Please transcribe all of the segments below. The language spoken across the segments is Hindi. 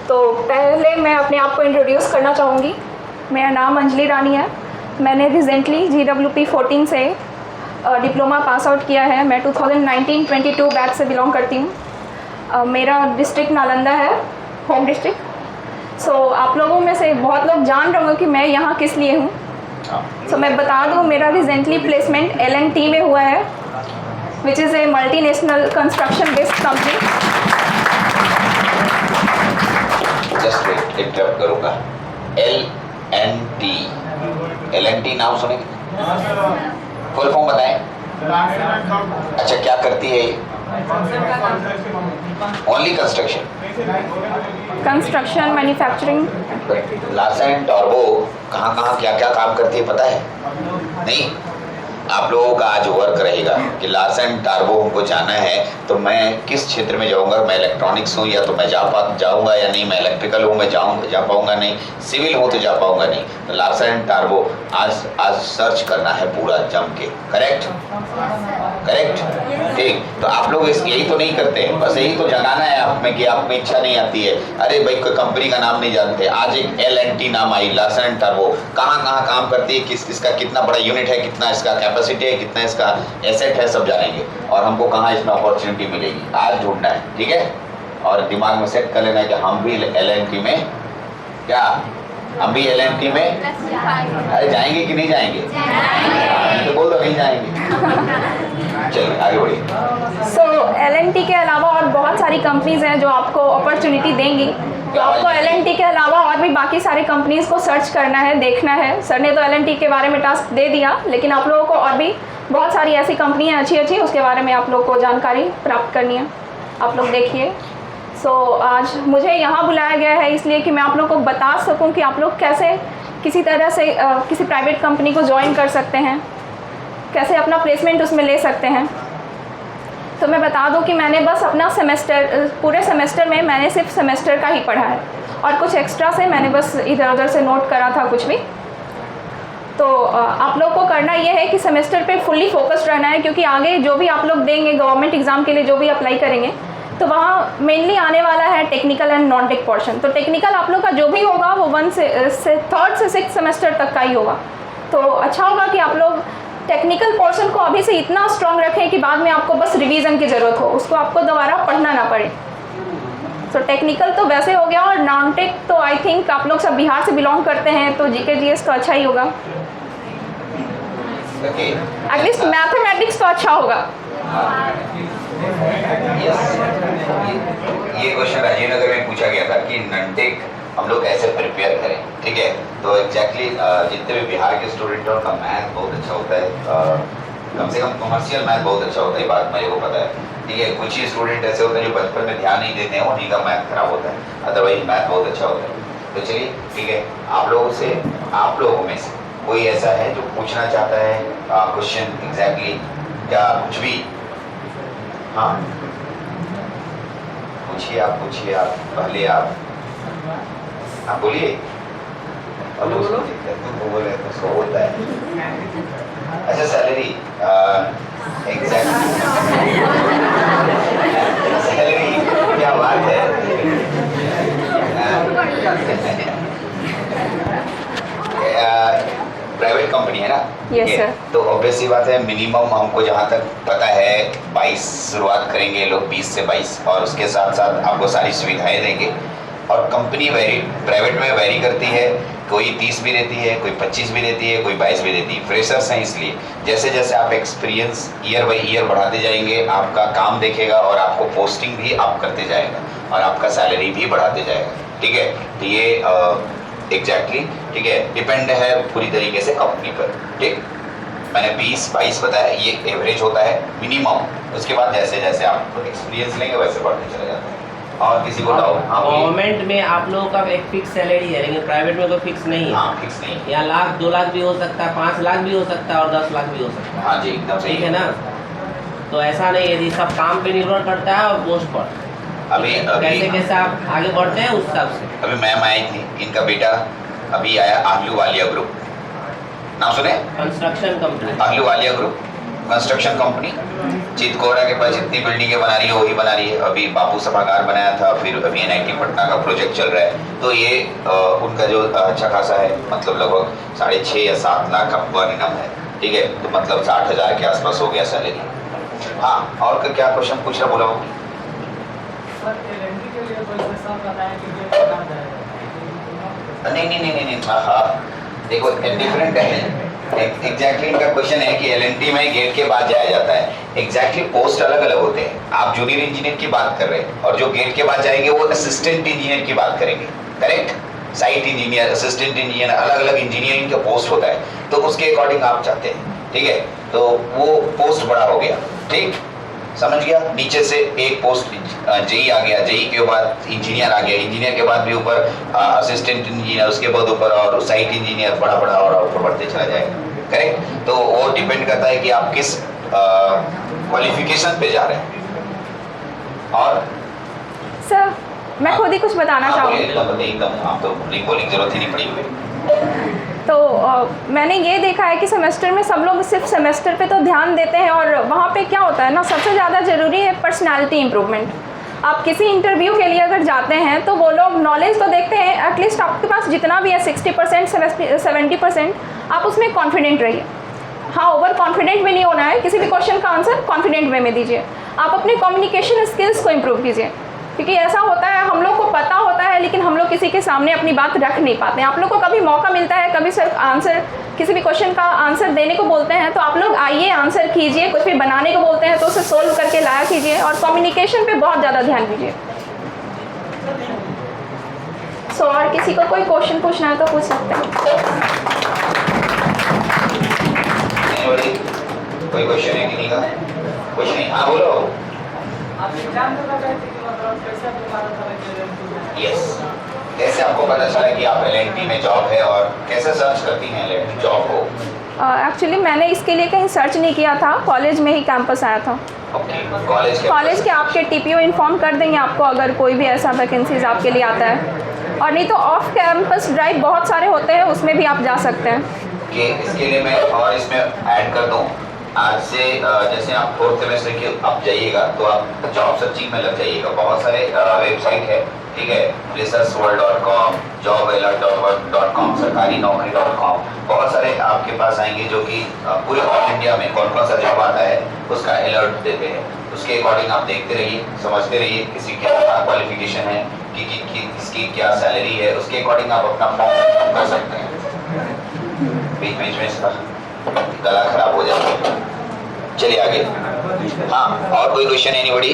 तो पहले मैं अपने आप को इंट्रोड्यूस करना चाहूँगी। मेरा नाम अंजलि रानी है। मैंने रिसेंटली GWP 14 से डिप्लोमा पास आउट किया है। मैं 2019-22 बैच से बिलोंग करती हूँ। मेरा डिस्ट्रिक्ट नालंदा है, होम डिस्ट्रिक्ट। सो आप लोगों में से बहुत लोग जान रहे होंगे कि मैं यहाँ किस लिए हूँ। सो मैं बता दूँ, मेरा रिसेंटली प्लेसमेंट L&T में हुआ है, which is a multinational construction based company. Just wait, interrupt करूँगा। L&T नाम सुने? फुल फॉर्म बताएं। अच्छा, क्या करती है ये? Only construction manufacturing. Larsen and turbo कहाँ क्या क्या काम करती है पता है? नहीं। आप लोगों का आज वर्क रहेगा कि लार्सन एंड टॉर्बो हमको जाना है, तो मैं किस क्षेत्र में जाऊंगा? मैं इलेक्ट्रॉनिक्स हूँ या तो मैं जाऊंगा या नहीं, मैं इलेक्ट्रिकल हूँ, मैं जा पाऊंगा नहीं, सिविल हूँ तो जा पाऊंगा नहीं। तो लार्सन एंड टॉर्बो आज सर्च करना है पूरा जम के। करेक्ट? ठीक। तो आप लोग यही तो नहीं करते, बस यही तो जगाना है आप में कि आप में इच्छा नहीं आती है। अरे भाई, कोई कंपनी का नाम नहीं जानते। आज एक L&T नाम आई, लार्सन एंड टॉर्बो। कहाँ काम करती है, इसका कितना बड़ा यूनिट है, कितना इसका कैपेसिटी है, कितना इसका एसेट है, सब जानेंगे। और हमको कहाँ इसमें अपॉर्चुनिटी मिलेगी, आज ढूंढना है। ठीक है? और दिमाग में सेट कर लेना है कि हम भी L&T में, क्या हम भी L&T में अरे जाएंगे कि नहीं जाएंगे? तो बोल दो नहीं जाएंगे। चलिए आगे बढ़िए। सो L&T के अलावा और बहुत सारी कंपनीज हैं जो आपको अपॉर्चुनिटी देंगी। तो आपको L&T के अलावा और भी बाकी सारी कंपनीज को सर्च करना है, देखना है। सर ने तो L&T के बारे में टास्क दे दिया, लेकिन आप लोगों को और भी बहुत सारी ऐसी कंपनियां अच्छी उसके बारे में आप लोग को जानकारी प्राप्त करनी है। आप लोग देखिए। सो आज मुझे यहाँ बुलाया गया है इसलिए कि मैं आप लोग को बता सकूँ कि आप लोग कैसे किसी तरह से किसी प्राइवेट कंपनी को ज्वाइन कर सकते हैं, कैसे अपना प्लेसमेंट उसमें ले सकते हैं। तो मैं बता दूं कि मैंने बस अपना पूरे सेमेस्टर में मैंने सिर्फ सेमेस्टर का ही पढ़ा है, और कुछ एक्स्ट्रा से मैंने बस इधर उधर से नोट करा था कुछ भी। तो आप लोग को करना ये है कि सेमेस्टर पे फुल्ली फोकस्ड रहना है, क्योंकि आगे जो भी आप लोग देंगे गवर्नमेंट एग्ज़ाम के लिए, जो भी अप्लाई करेंगे, तो वहाँ मेनली आने वाला है technical and non tech portion. तो टेक्निकल आप लोग का जो भी होगा वो 1 से 3rd से 6th सेमेस्टर तक का ही होगा। तो अच्छा होगा कि आप लोग टेक्निकल पोर्शन को अभी से इतना स्ट्रॉन्ग रखें कि बाद में आपको बस रिवीजन की ज़रूरत हो, उसको आपको दोबारा पढ़ना ना पड़े। तो टेक्निकल तो वैसे हो गया, और नॉन टेक तो आई थिंक आप लोग सब बिहार से बिलोंग करते हैं, तो GK GS तो अच्छा ही होगा। एटलीस्ट मैथमेटिक्स तो अच्छा होगा। ये क्वेश्चन राजीव नगर में पूछा गया था कि नॉन-टेक हम लोग कैसे प्रिपेयर करें। ठीक है? तो एग्जैक्टली जितने भी बिहार के स्टूडेंट हैं उनका मैथ बहुत अच्छा होता है, कम से कम कमर्शियल मैथ बहुत अच्छा होता है, बात मेरे को पता है। ठीक है? कुछ ही स्टूडेंट ऐसे होते हैं जो बचपन में ध्यान नहीं देते हैं, उन्हीं का मैथ खराब होता है, अदरवाइज मैथ बहुत अच्छा होता है। तो चलिए ठीक है, आप लोगों में से कोई ऐसा है जो पूछना चाहता है क्वेश्चन? एग्जैक्टली क्या कुछ भी? हाँ पूछिए आप पहले आप बोलिए। अब तुम बोले तो उसको होता है। अच्छा, सैलरी एग्जैक्टली सैलरी क्या बात है। प्राइवेट कंपनी है ना? Yes sir. तो ऑब्वियसली बात है, मिनिमम हमको जहाँ तक पता है 22 शुरुआत करेंगे लोग, 20 से 22, और उसके साथ साथ आपको सारी सुविधाएं देंगे। और कंपनी प्राइवेट में वेरी करती है, कोई 30 भी देती है, कोई 25 भी देती है, कोई 22 भी देती है। फ्रेशर्स हैं, इसलिए जैसे जैसे आप एक्सपीरियंस ईयर बाई ईयर बढ़ाते जाएंगे, आपका काम देखेगा और आपको पोस्टिंग भी आप करते जाएगा और आपका सैलरी भी बढ़ाते जाएगा। ठीक है? तो ये एग्जैक्टली ठीक है, डिपेंड है पूरी तरीके से कंपनी पर। ठीक, मैंने 20-22 बताया, ये एवरेज होता है मिनिमम। उसके बाद जैसे जैसे आप एक्सपीरियंस लेंगे वैसे बढ़ते चले जाते हैं। और किसी को डाउट? हाँ, गवर्नमेंट में आप लोगों का एक फिक्स सैलरी है, लेकिन प्राइवेट में कोई फिक्स नहीं है। हाँ, फिक्स नहीं है। यहाँ 1 लाख 2 लाख भी हो सकता है, 5 लाख भी हो सकता है, और 10 लाख भी हो सकता है। हाँ जी, एकदम सही ठीक है ना? तो ऐसा नहीं है, सब काम पे निर्भर करता है और पोस्ट पर। अभी कैसे आप आगे बढ़ते हैं उस हिसाब से। अभी मैम आई थी, इनका बेटा अभी आया, आहलूवालिया ग्रुप, नाम सुने? Construction company. Ahluwalia group construction company Chitkara के पास जितनी बिल्डिंगें बना रही है वही बना रही है। अभी बापू सभागार बनाया था, फिर अभी NIT पटना का प्रोजेक्ट चल रहा है। तो ये उनका जो अच्छा खासा है, मतलब लगभग 6.5 या 7 लाख का पर इनम है। ठीक है, तो मतलब 60,000 के आसपास हो गया सैलरी। हाँ, और क्या क्वेश्चन पूछ रहा बोला? नहीं, हाँ देखो डिफरेंट है। एग्जैक्टली इनका क्वेश्चन है कि LNT में गेट के बाद जाया जाता है। एग्जैक्टली पोस्ट अलग अलग होते हैं। आप जूनियर इंजीनियर की बात कर रहे हैं और जो गेट के बाद जाएंगे वो असिस्टेंट इंजीनियर की बात करेंगे। Correct? Site engineer, assistant engineer, अलग अलग इंजीनियरिंग का पोस्ट होता है, तो उसके अकॉर्डिंग आप चाहते हैं। ठीक है, तो वो पोस्ट बड़ा हो गया। ठीक, समझ गया? नीचे से एक पोस्ट JE आ गया, JE के बाद इंजीनियर आ गया, इंजीनियर के बाद भी ऊपर असिस्टेंट इंजीनियर, उसके बाद ऊपर और साइट इंजीनियर, बड़ा बड़ा और ऊपर बढ़ते चला जाएगा। करेक्ट? तो वो डिपेंड करता है कि आप किस क्वालिफिकेशन पे जा रहे हैं। और सर मैं खुद ही कुछ बताना चाहूँगी। एकदम आप तो बोलिंग जरूरत ही नहीं पड़ी हुई। तो मैंने ये देखा है कि सेमेस्टर में सब लोग सिर्फ सेमेस्टर पे तो ध्यान देते हैं, और वहाँ पे क्या होता है ना, सबसे ज़्यादा ज़रूरी है पर्सनालिटी इम्प्रूवमेंट। आप किसी इंटरव्यू के लिए अगर जाते हैं तो वो लोग नॉलेज तो देखते हैं, एटलीस्ट आपके पास जितना भी है 60% 70%, आप उसमें कॉन्फिडेंट रहिए। हाँ, ओवर कॉन्फिडेंट भी नहीं होना है। किसी भी क्वेश्चन का आंसर कॉन्फिडेंट वे में दीजिए। आप अपने कम्युनिकेशन स्किल्स को इम्प्रूव कीजिए, क्योंकि ऐसा होता है हम लोग को पता होता है लेकिन हम लोग किसी के सामने अपनी बात रख नहीं पाते हैं। आप लोग को कभी मौका मिलता है, कभी सिर्फ आंसर, किसी भी क्वेश्चन का आंसर देने को बोलते हैं तो आप लोग आइए आंसर कीजिए। कुछ भी बनाने को बोलते हैं तो उसे सोल्व करके लाया कीजिए, और कम्युनिकेशन पे बहुत ज़्यादा ध्यान दीजिए। सो और किसी को कोई क्वेश्चन पूछना है तो पूछ सकते हैं। कोई क्वेश्चन है कि नहीं का? कुछ नहीं? हाँ बोलो। यस, कैसे आपको पता चला कि आप LNT में जॉब है, और कैसे सर्च करती हैं LNT जॉब को? एक्चुअली मैंने इसके लिए कहीं सर्च नहीं किया था, कॉलेज में ही कैंपस आया था। कॉलेज के आपके TPO इन्फॉर्म कर देंगे आपको अगर कोई भी ऐसा वैकेंसीज आपके लिए आता है, और नहीं तो ऑफ कैंपस ड्राइव बहुत सारे होते हैं, उसमें भी आप जा सकते हैं। कि इसके लिए मैं और इसमें ऐड कर दूं, आज से जैसे आप 4th सेमेस्टर के आप जाइएगा तो आप जॉब सर्चिंग में लग जाइएगा। बहुत सारे वेबसाइट है, ठीक है, researchworld.com, jobalert.com, sarkarinokri.com, बहुत सारे आपके पास आएंगे जो कि पूरे ऑल इंडिया में कौन कौन सा जॉब आता है उसका अलर्ट देते हैं। उसके अकॉर्डिंग आप देखते रहिए, समझते रहिए किसी क्या क्वालिफिकेशन है, कि किसकी क्या सैलरी है, उसके अकॉर्डिंग आप अपना फॉर्म कर सकते हैं। बीच बीच में इसका गला खराब हो जाता है। चलिए आगे। हाँ, और कोई क्वेश्चन एनीबॉडी?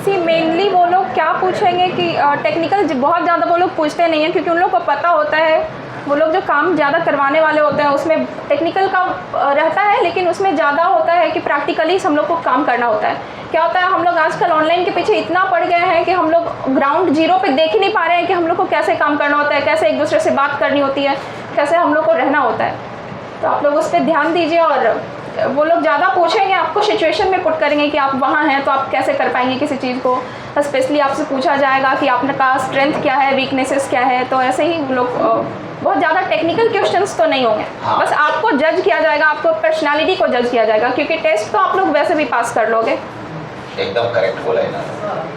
सी मेनली वो लोग क्या पूछेंगे कि टेक्निकल बहुत ज़्यादा वो लोग पूछते नहीं हैं, क्योंकि उन लोग को पता होता है, वो लोग जो काम ज़्यादा करवाने वाले होते हैं उसमें टेक्निकल का रहता है, लेकिन उसमें ज़्यादा होता है कि प्रैक्टिकली हम लोग को काम करना होता है। क्या होता है, हम लोग आजकल ऑनलाइन के पीछे इतना पड़ गए हैं कि हम लोग ग्राउंड जीरो पे देख ही नहीं पा रहे हैं कि हम लोग को कैसे काम करना होता है, कैसे एक दूसरे से बात करनी होती है, कैसे हम लोग को रहना होता है। तो आप लोग उस पर ध्यान दीजिए, और वो लोग ज़्यादा पूछेंगे, आपको सिचुएशन में पुट करेंगे कि आप वहाँ हैं तो आप कैसे कर पाएंगे किसी चीज़ को। स्पेशली आपसे पूछा जाएगा कि आपका स्ट्रेंथ क्या है, वीकनेसेस क्या है, तो ऐसे ही वो लोग बहुत ज़्यादा टेक्निकल क्वेश्चंस तो नहीं होंगे। हाँ। बस आपको जज किया जाएगा, आपको पर्सनालिटी को जज किया जाएगा, क्योंकि टेस्ट तो आप लोग वैसे भी पास कर लोगे। एकदम करेक्ट बोला है ना,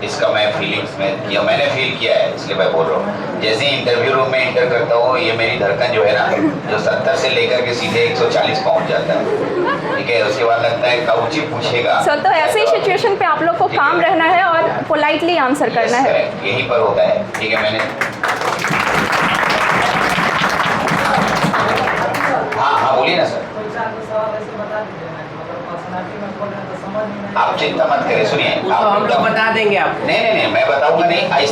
इसका मैं फीलिंग्स में किया, मैंने फील किया है, इसलिए मैं बोल रहा हूँ। जैसे ही इंटरव्यू रूम में एंटर करता हूँ, ये मेरी धड़कन जो है ना, जो 70 से लेकर के सीधे 140 पहुँच जाता है। ठीक है, उसके बाद लगता है काउची पूछेगा। सर तो ऐसे ही सिचुएशन पे आप लोग को काम रहना है और पोलाइटली आंसर करना है। यहीं पर होता है। ठीक है, मैंने हाँ बोलिए ना सर। आप चिंता मत करें, सुनिए, हम लोग बता देंगे आपको। नहीं, मैं बताऊंगा नहीं।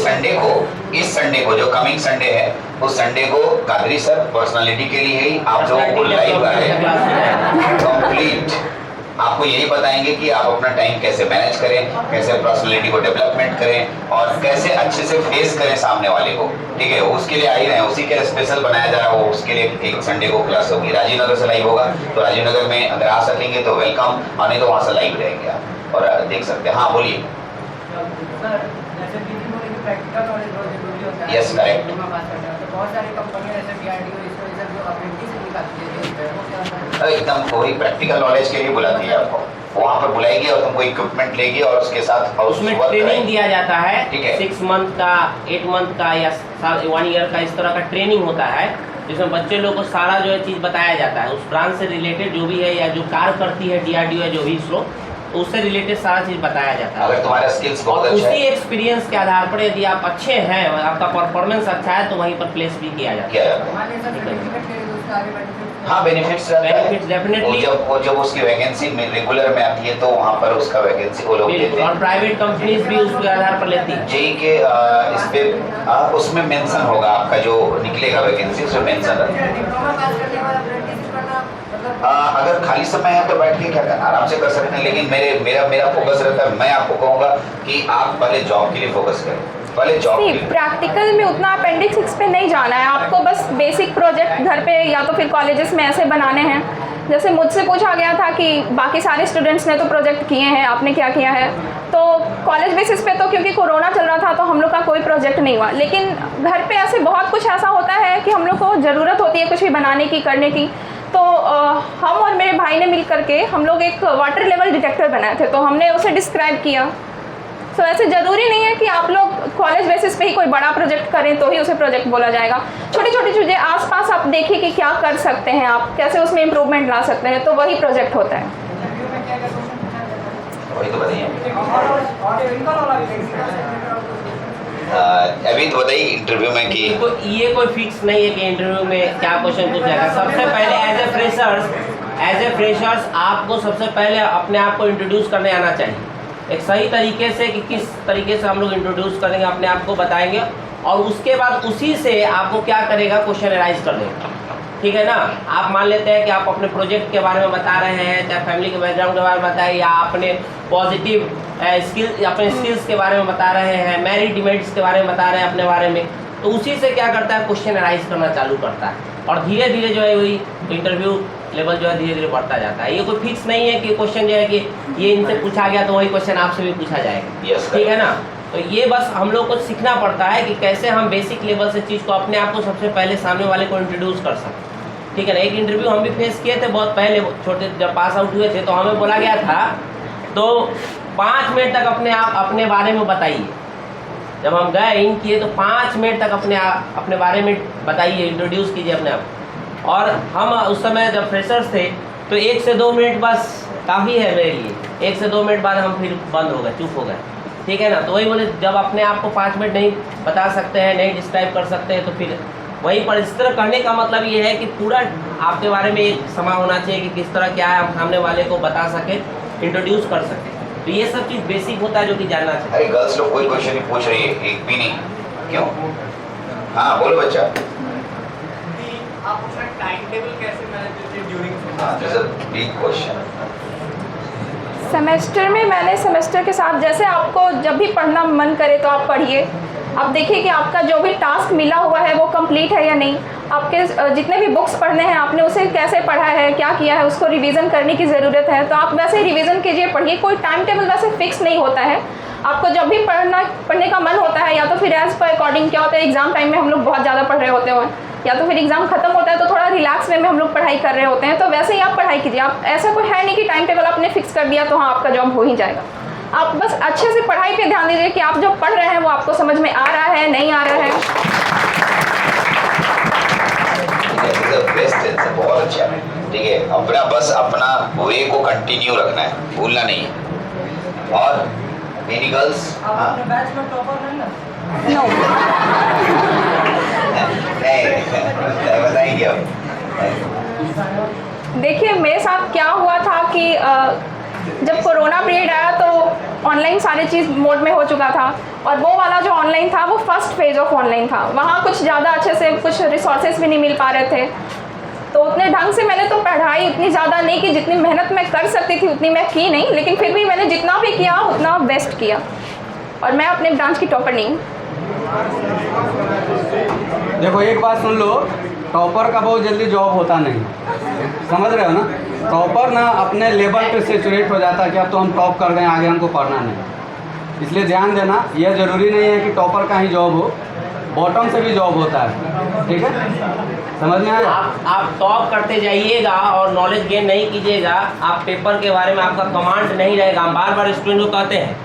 इस संडे को जो कमिंग संडे है, उस संडे को कादरी सर पर्सनालिटी के लिए ही आप लोगों को लाइव आ रहे हैं कंप्लीट। आपको यही बताएंगे कि आप अपना टाइम कैसे मैनेज करें, कैसे पर्सनालिटी को डेवलपमेंट करें, और कैसे अच्छे से फेस करें सामने वाले को। ठीक है, उसके लिए आई रहे हैं, उसी के लिए स्पेशल बनाया जा रहा है। उसके लिए एक संडे को क्लास होगी, राजीव नगर से लाइव होगा। तो राजीव नगर में अगर आ सकेंगे तो वेलकम, और नहीं तो वहाँ से लाइव रहेंगे आप और देख सकते हैं। हाँ बोलिए। सर जैसे दीदी बोले कि प्रैक्टिकल नॉलेज बहुत जरूरी होता है। Yes, correct. डिप्लोमा पास करने में। तो बहुत सारी कंपनियां जैसे DRDO इसको ये सब जो अप्रेंटिस निकालती है वो क्या होता है? एकदम वही प्रैक्टिकल नॉलेज के लिए बुलाती है आपको, वहाँ पर बुलाएगी और तुमको इक्विपमेंट लेगी और उसके साथ उसमें ट्रेनिंग दिया जाता है, ठीक है। 6 मंथ का, 8 मंथ का या 1 ईयर का, इस तरह का ट्रेनिंग होता है जिसमें बच्चे लोग को सारा जो है चीज़ बताया जाता है, उस ब्रांच से रिलेटेड जो भी है या जो कार्य करती है DRDO या जो भी इसरो, तो उससे रिलेटेड सारा चीज़ बताया जाता है। अगर तुम्हारा स्किल्स बहुत और अच्छा उसी है एक्सपीरियंस के आधार पर यदि आप अच्छे हैं, आपका परफॉर्मेंस अच्छा है, तो वहीं पर प्लेस भी किया जाता है। क्या जाता है। मान लीजिए सर सर्टिफिकेट के लिए तो उसका आगे बेनिफिट हाँ बेनिफिट्स रहता है। Benefits definitely। वो जब उसकी वैकेंसी में रेगुलर में आती है तो वहाँ पर उसका वैकेंसी वो लोग देते बिल्कुल, और हैं। प्राइवेट कंपनीज भी उसके आधार पर लेती है। जेई के इस पे उसमें मेंशन होगा आपका जो निकलेगा वैकेंसी, उसमें मेंशन रहता है। डिप्लोमा पास करने के बाद अप्रेंटिस करना मतलब अगर खाली समय है तो बैठ के क्या करना, आराम से कर सकते हैं, लेकिन मेरा फोकस रहता है, मैं आपको कहूँगा कि आप पहले जॉब के लिए फोकस करें, पहले जॉब के नहीं, लिए। प्रैक्टिकल में उतना अपेंडिक्स 6 पे नहीं जाना है आपको, बस बेसिक प्रोजेक्ट घर पे या तो फिर कॉलेजेस में ऐसे बनाने हैं। जैसे मुझसे पूछा गया था कि बाकी सारे स्टूडेंट्स ने तो प्रोजेक्ट किए हैं, आपने क्या किया है, तो कॉलेज बेसिस पे तो क्योंकि कोरोना चल रहा था तो हम लोग का कोई प्रोजेक्ट नहीं हुआ, लेकिन घर पे ऐसे बहुत कुछ ऐसा होता है कि हम लोग को ज़रूरत होती है कुछ भी बनाने की, करने की। तो हम और मेरे भाई ने मिल करके हम लोग एक वाटर लेवल डिटेक्टर बनाए थे, तो हमने उसे डिस्क्राइब किया। सो ऐसे ज़रूरी नहीं है कि आप लोग कॉलेज बेसिस पे ही कोई बड़ा प्रोजेक्ट करें तो ही उसे प्रोजेक्ट बोला जाएगा। छोटी छोटी चीज़ें आसपास आप देखिए कि क्या कर सकते हैं आप, कैसे उसमें इम्प्रूवमेंट ला सकते हैं, तो वही प्रोजेक्ट होता है। इंटरव्यू में क्या क्या क्वेश्चन पूछा जाता है? वही तो बताइए। और टेक्निकल वाला भी टेक्निकल अभी तो बताइए इंटरव्यू में कि ये कोई फिक्स नहीं है कि इंटरव्यू में क्या क्वेश्चन पूछा जाएगा। सबसे पहले एज ए फ्रेशर्स आपको सबसे पहले अपने आप को इंट्रोड्यूस करने आना चाहिए, एक सही तरीके से कि किस तरीके से हम लोग इंट्रोड्यूस करेंगे, अपने आप को बताएंगे, और उसके बाद उसी से आपको क्या करेगा, क्वेश्चन एराइज कर देगा। ठीक है ना। आप मान लेते हैं कि आप अपने प्रोजेक्ट के बारे में बता रहे हैं, चाहे फैमिली के बैकग्राउंड के बारे में बताएं, या अपने पॉजिटिव अपने स्किल्स के बारे में बता रहे हैं, मेरिट डिमेरिट्स के बारे में बता रहे हैं अपने बारे में, तो उसी से क्या करता है, क्वेश्चन एराइज करना चालू करता है, और धीरे धीरे जो है वही इंटरव्यू लेवल जो है धीरे धीरे बढ़ता जाता है। ये कोई फिक्स नहीं है कि क्वेश्चन जो है कि ये इनसे पूछा गया तो वही क्वेश्चन आपसे भी पूछा जाएगा। Yes, ठीक है ना। तो ये बस हम लोग को सीखना पड़ता है कि कैसे हम बेसिक लेवल से चीज़ को अपने आप को सबसे पहले सामने वाले को इंट्रोड्यूस कर सकते। ठीक है ना। एक इंटरव्यू हम भी फेस किए थे बहुत पहले, छोटे जब पास आउट हुए थे, तो हमें बोला गया था तो 5 मिनट तक अपने बारे में बताइए। जब हम गए इन किए तो 5 मिनट तक अपने बारे में बताइए, इंट्रोड्यूस कीजिए अपने आप। और हम उस समय जब फ्रेशर्स थे तो 1 से 2 मिनट बस काफ़ी है मेरे लिए। 1 से 2 मिनट बाद हम फिर बंद हो गए, चुप हो गए। ठीक है ना। तो वही बोले, जब अपने आप को 5 मिनट नहीं बता सकते हैं, नहीं डिस्क्राइब कर सकते हैं, तो फिर वहीं पर इस तरह करने का मतलब ये है कि पूरा आपके बारे में एक समा होना चाहिए कि किस तरह क्या है, हम सामने वाले को बता सकें, इंट्रोड्यूस कर सकें। तो ये सब चीज़ बेसिक होता है जो कि जानना चाहिए। अरे गर्ल्स लोग कोई क्वेश्चन नहीं पूछ रही है, एक भी नहीं, क्यों? हाँ बोलो बच्चा। आप अपना टाइम टेबल कैसे मैनेज करते हैं ड्यूरिंग हाँ, this is a big question. Semester में मैंने सेमेस्टर के साथ, जैसे आपको जब भी पढ़ना मन करे तो आप पढ़िए। आप देखिए कि आपका जो भी टास्क मिला हुआ है वो कंप्लीट है या नहीं। आपके जितने भी बुक्स पढ़ने हैं आपने उसे कैसे पढ़ा है, क्या किया है, उसको रिवीजन करने की ज़रूरत है, तो आप वैसे रिवीजन कीजिए, पढ़िए। कोई टाइम टेबल वैसे फिक्स नहीं होता है। आपको जब भी पढ़ने का मन होता है, या तो फिर एज पर अकॉर्डिंग, क्या होता है एग्ज़ाम टाइम में हम लोग बहुत ज़्यादा पढ़ रहे होते हैं, या तो फिर एग्ज़ाम खत्म होता है तो थोड़ा रिलैक्स वे में हम लोग पढ़ाई कर रहे होते हैं, तो वैसे ही आप पढ़ाई कीजिए। आप ऐसा कोई है नहीं कि टाइम टेबल आपने फिक्स कर दिया तो हाँ आपका जॉब हो ही जाएगा। आप बस अच्छे से पढ़ाई पे ध्यान दीजिए कि आप जो पढ़ रहे हैं वो आपको समझ में आ रहा है, नहीं आ रहा है। बेस्ट आंसर, बहुत अच्छा। ठीक है, अपना बस अपना वे को कंटिन्यू रखना है, भूलना नहीं है। और मेरी गर्ल्स, आप हाँ अपने बैच में टॉपर नहीं ना? नो, नहीं बताएंगे अब। देखिए मेरे साथ क्या हुआ था कि जब कोरोना पीरियड आया तो ऑनलाइन सारी चीज़ मोड में हो चुका था, और वो वाला जो ऑनलाइन था वो फर्स्ट फेज ऑफ ऑनलाइन था। वहाँ कुछ ज़्यादा अच्छे से कुछ रिसोर्सेज भी नहीं मिल पा रहे थे, तो उतने ढंग से मैंने तो पढ़ाई उतनी ज़्यादा नहीं की, जितनी मेहनत मैं कर सकती थी उतनी मैं की नहीं, लेकिन फिर भी मैंने जितना भी किया उतना बेस्ट किया, और मैं अपने ब्रांच की टॉपर नहीं हूँ। देखो एक बात सुन लो, टॉपर का बहुत जल्दी जॉब होता नहीं, समझ रहे हो ना। टॉपर ना अपने लेवल पे सेचुरेट हो जाता है कि अब तो हम टॉप कर गए, आगे हमको पढ़ना नहीं। इसलिए ध्यान देना, यह ज़रूरी नहीं है कि टॉपर का ही जॉब हो, बॉटम से भी जॉब होता है। ठीक है, समझ में आया? आप टॉप करते जाइएगा और नॉलेज गेन नहीं कीजिएगा, आप पेपर के बारे में आपका कमांड नहीं रहेगा। हम बार बार स्टूडेंट को कहते हैं,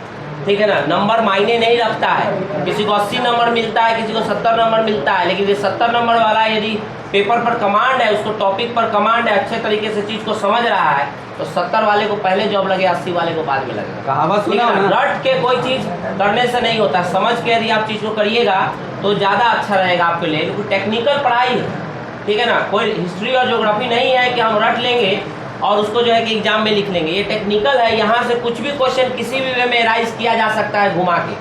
ठीक है ना, नंबर मायने नहीं रखता है। किसी को 80 नंबर मिलता है, किसी को 70 नंबर मिलता है, लेकिन ये 70 नंबर वाला यदि पेपर पर कमांड है, उसको टॉपिक पर कमांड है, अच्छे तरीके से चीज़ को समझ रहा है, तो 70 वाले को पहले जॉब लगे, 80 वाले को बाद में लगेगा। कहावत ठीक सुना है ना? ना? रट के कोई चीज़ करने से नहीं होता, समझ के यदि आप चीज़ को करिएगा तो ज़्यादा अच्छा रहेगा आपके लिए। क्योंकि टेक्निकल पढ़ाई है, ठीक है ना, कोई हिस्ट्री और ज्योग्राफी नहीं है कि हम रट लेंगे और उसको जो है कि एग्जाम में लिख लेंगे। ये टेक्निकल है, यहाँ से कुछ भी क्वेश्चन किसी भी वे में राइज किया जा सकता है घुमा के।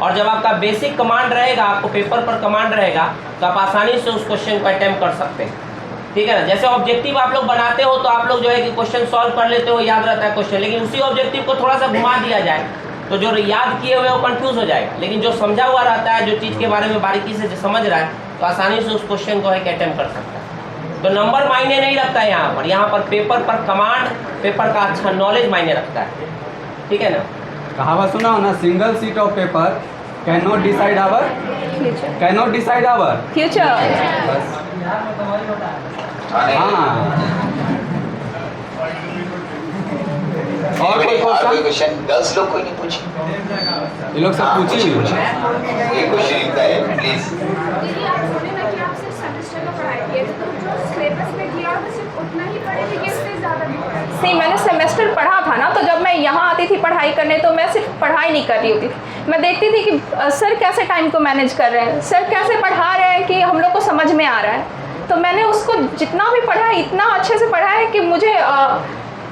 और जब आपका बेसिक कमांड रहेगा, आपको पेपर पर कमांड रहेगा, तो आप आसानी से उस क्वेश्चन को अटेम्प्ट कर सकते हैं। ठीक है ना, जैसे ऑब्जेक्टिव आप लोग बनाते हो तो आप लोग जो है कि क्वेश्चन सॉल्व कर लेते हो, याद रहता है क्वेश्चन, लेकिन उसी ऑब्जेक्टिव को थोड़ा सा घुमा दिया जाए तो जो याद किए हुए वो कंफ्यूज हो जाएगा। लेकिन जो समझा हुआ रहता है, जो चीज़ के बारे में बारीकी से समझ रहा है, तो आसानी से उस क्वेश्चन को है कि अटेम्प्ट कर सकता है। तो नंबर मायने नहीं रखता है यहाँ पर पेपर पर कमांड, पेपर का अच्छा नॉलेज मायने रखता है। ठीक है ना, कहावत सुना हो ना, single sheet of paper can not decide our future future. हाँ, और कोई क्वेश्चन? क्वेश्चन गर्ल्स लोग कोई नहीं पूछे, ये लोग सब पूछी पूछे हुई। ये क्वेश्चन इनका है, प्लीज। दीदी आप बोले ना कि आप सिर्फ सेमेस्टर का पढ़ाई किए थे, तो जो सिलेबस में दिया वो सिर्फ उतना ही पढ़े थे कि इससे ज़्यादा नहीं पढ़े? सी मैंने सेमेस्टर पढ़ा था ना, तो जब मैं यहाँ आती थी पढ़ाई करने तो मैं सिर्फ पढ़ाई नहीं कर रही होती थी, मैं देखती थी कि सर कैसे टाइम को मैनेज कर रहे हैं, सर कैसे पढ़ा रहे हैं कि हम लोग को समझ में आ रहा है। तो मैंने उसको जितना भी पढ़ा है इतना अच्छे से पढ़ा है कि मुझे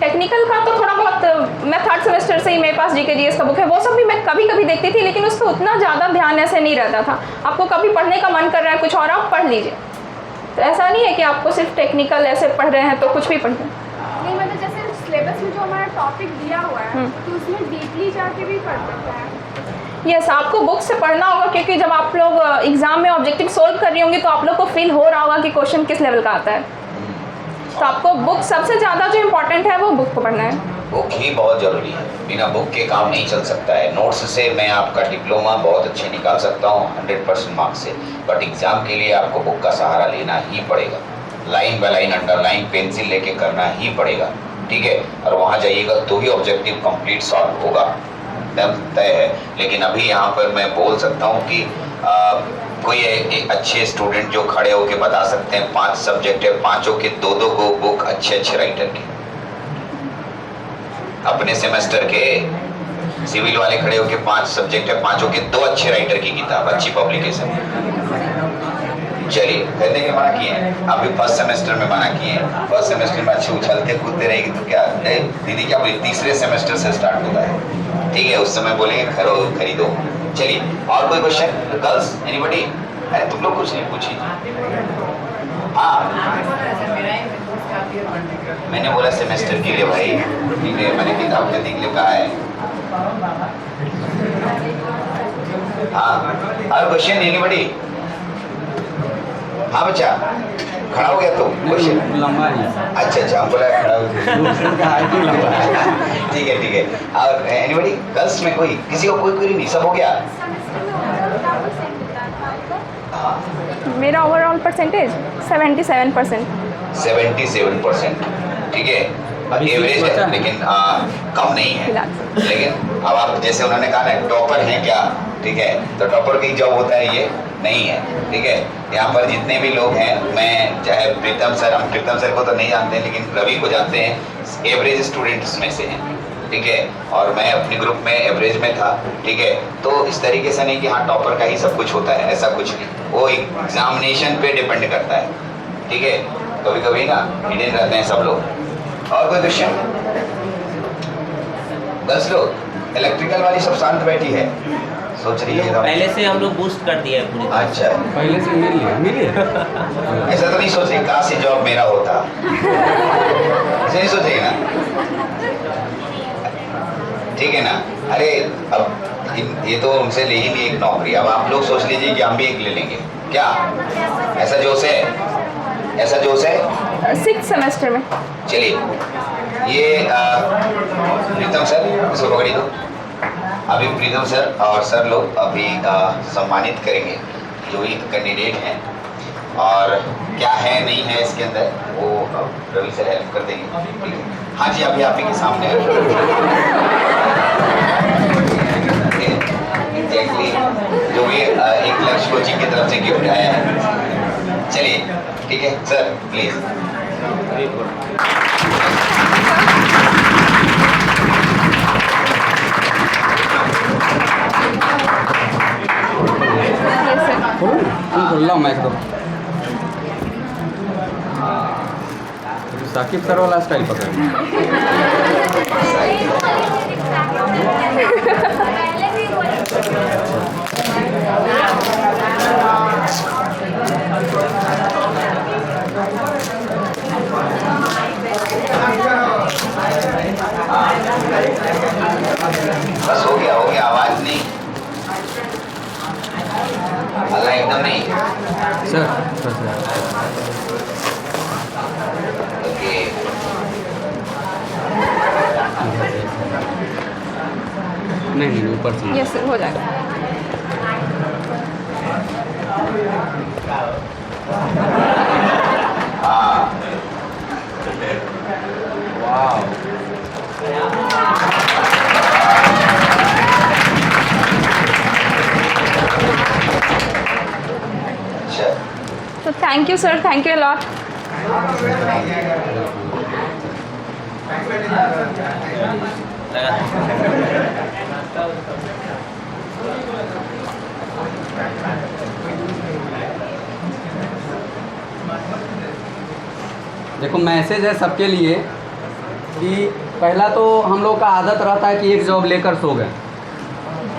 टेक्निकल का तो थोड़ा बहुत, मैं 3rd सेमेस्टर से ही मेरे पास जीके जीएस का बुक है, वो सब भी मैं कभी कभी देखती थी, लेकिन उस पर उतना ज़्यादा ध्यान ऐसे नहीं रहता था। आपको कभी पढ़ने का मन कर रहा है कुछ और, आप पढ़ लीजिए। तो ऐसा नहीं है कि आपको सिर्फ टेक्निकल ऐसे पढ़ रहे हैं तो कुछ भी पढ़ें। नहीं मतलब जैसे सिलेबस में जो हमारा टॉपिक दिया हुआ है तो उसमें डीपली जाके भी पढ़ सकते हैं। यस, आपको बुक से पढ़ना होगा, क्योंकि जब आप लोग एग्जाम में ऑब्जेक्टिव सोल्व कर रही होंगी तो आप लोग को फील हो रहा होगा कि क्वेश्चन किस लेवल का आता है। तो आपको बुक सबसे ज़्यादा जो इम्पोर्टेंट है वो बुक को पढ़ना है। बुक ही बहुत ज़रूरी है, बिना बुक के काम नहीं चल सकता है। नोट्स से मैं आपका डिप्लोमा बहुत अच्छे निकाल सकता हूँ 100% मार्क्स से, बट एग्ज़ाम के लिए आपको बुक का सहारा लेना ही पड़ेगा। Line by line underline pencil लेके करना ही पड़ेगा, ठीक है। और वहाँ जाइएगा तो ही ऑब्जेक्टिव कंप्लीट सॉल्व होगा, तय है। लेकिन अभी यहाँ पर मैं बोल सकता हूँ कि कोई एक अच्छे स्टूडेंट जो खड़े होके बता सकते हैं 5 सब्जेक्ट है, 5 के 2-2 को बुक अच्छे राइटर के, अपने सेमेस्टर के सिविल वाले खड़े होके 5 सब्जेक्ट है, 5 के 2 अच्छे राइटर की किताब, अच्छी पब्लिकेशन। चलिए, कहने के मना किए हैं, अभी 1st सेमेस्टर में मना किए हैं। 1st सेमेस्टर में अच्छे उछलते कूदते रहेगी तो क्या दीदी, क्या बोली, 3रे सेमेस्टर से स्टार्ट होता है, ठीक है, उस समय बोलेंगे खरीदो। चलिए, और कोई क्वेश्चन गर्ल्स, एनीबॉडी? अरे तुम लोग कुछ नहीं पूछी। हाँ, मैंने बोला सेमेस्टर के लिए भाई, ठीक है, मैंने किताब खरीदने के लिए कहा है। हाँ, और क्वेश्चन एनीबॉडी? हाँ बच्चा, खड़ा हो गया तो क्वेश्चन लंबा ही। अच्छा, हम बोला खड़ा हो गया। लंबा ठीक है। और एनीबॉडी गर्ल्स में कोई, किसी को कोई क्वेरी नहीं, सब हो गया? सेमेस्टर में ओवरऑल क्या परसेंट मिलता था आपको? हाँ, मेरा ओवरऑल परसेंटेज 77%। 77%, ठीक है, एवरेज है, लेकिन कम नहीं है। लेकिन अब आप जैसे उन्होंने कहा ना टॉपर हैं क्या, ठीक है, तो टॉपर की जॉब होता है ये नहीं है, ठीक है। यहाँ पर जितने भी लोग हैं, मैं चाहे प्रीतम सर, हम प्रीतम सर को तो नहीं जानते हैं, लेकिन रवि को जानते हैं, एवरेज स्टूडेंट्स में से हैं, ठीक है। और मैं अपने ग्रुप में एवरेज में था, ठीक है। तो इस तरीके से नहीं कि हाँ टॉपर का ही सब कुछ होता है, ऐसा कुछ नहीं, वो एग्जामिनेशन पे डिपेंड करता है, ठीक है। कभी कभी ना हिडन रहते हैं सब लोग। और कोई क्वेश्चन? 10 लोग, इलेक्ट्रिकल वाली सब शांत बैठी है, सोच रही है पहले से हम लोग बूस्ट कर दिए पूरी। अच्छा, पहले से मिली ऐसा तो नहीं सोच रही कहाँ से जॉब मेरा होता, ऐसे नहीं सोच रही ना, ठीक है ना। अरे अब ये तो उनसे ले ही ली एक नौकरी, अब आप लोग सोच लीजिए कि हम भी एक ले लेंगे क्या? ऐसा जोश है, ऐसा जोश है? 6th सेमेस्टर में। चलिए, ये प्रीतम सर, इसको पकड़ी दो, अभी प्रीतम सर और सर लोग अभी सम्मानित करेंगे जो भी कैंडिडेट हैं, और क्या है नहीं है इसके अंदर वो रवि सर हेल्प कर देंगे। ठीक है, हाँ जी, अभी आप ही के सामने एग्जैक्टली जो भी एक लक्ष्य कोचिंग की तरफ से गिफ्ट आया है। चलिए ठीक है सर, प्लीज। खोल लो मैं एकदम साकिब सर वाला स्टाइल पकड़। बस हो गया आवाज नहीं, अल्लाह एकदम नहीं। सर ओके, नहीं ऊपर से। यस सर, हो जाएगा। हाँ अच्छा, तो thank you sir, thank you a lot. देखो मैसेज है सबके लिए कि पहला तो हम लोग का आदत रहता है कि एक जॉब लेकर सो गए,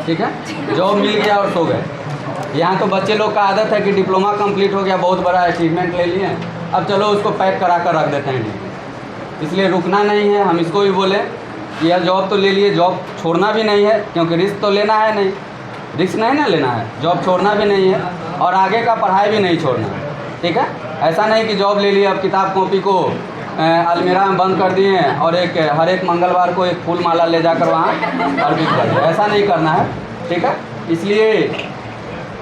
ठीक है, जॉब मिल गया और सो गए। यहाँ तो बच्चे लोग का आदत है कि डिप्लोमा कंप्लीट हो गया, बहुत बड़ा अचीवमेंट ले लिए, अब चलो उसको पैक करा कर रख देते हैं। इसलिए रुकना नहीं है। हम इसको भी बोले कि यार जॉब तो ले लिए, जॉब छोड़ना भी नहीं है, क्योंकि रिस्क तो लेना है नहीं, रिस्क नहीं ना लेना है, जॉब छोड़ना भी नहीं है और आगे का पढ़ाई भी नहीं छोड़ना है। ठीक है, ऐसा नहीं कि जॉब ले लिए अब किताब कॉपी को अलमीरा में बंद कर दिए और हर एक मंगलवार को एक फूल माला ले जाकर वहाँ अर्पित कर दिया, ऐसा नहीं करना है। ठीक है, इसलिए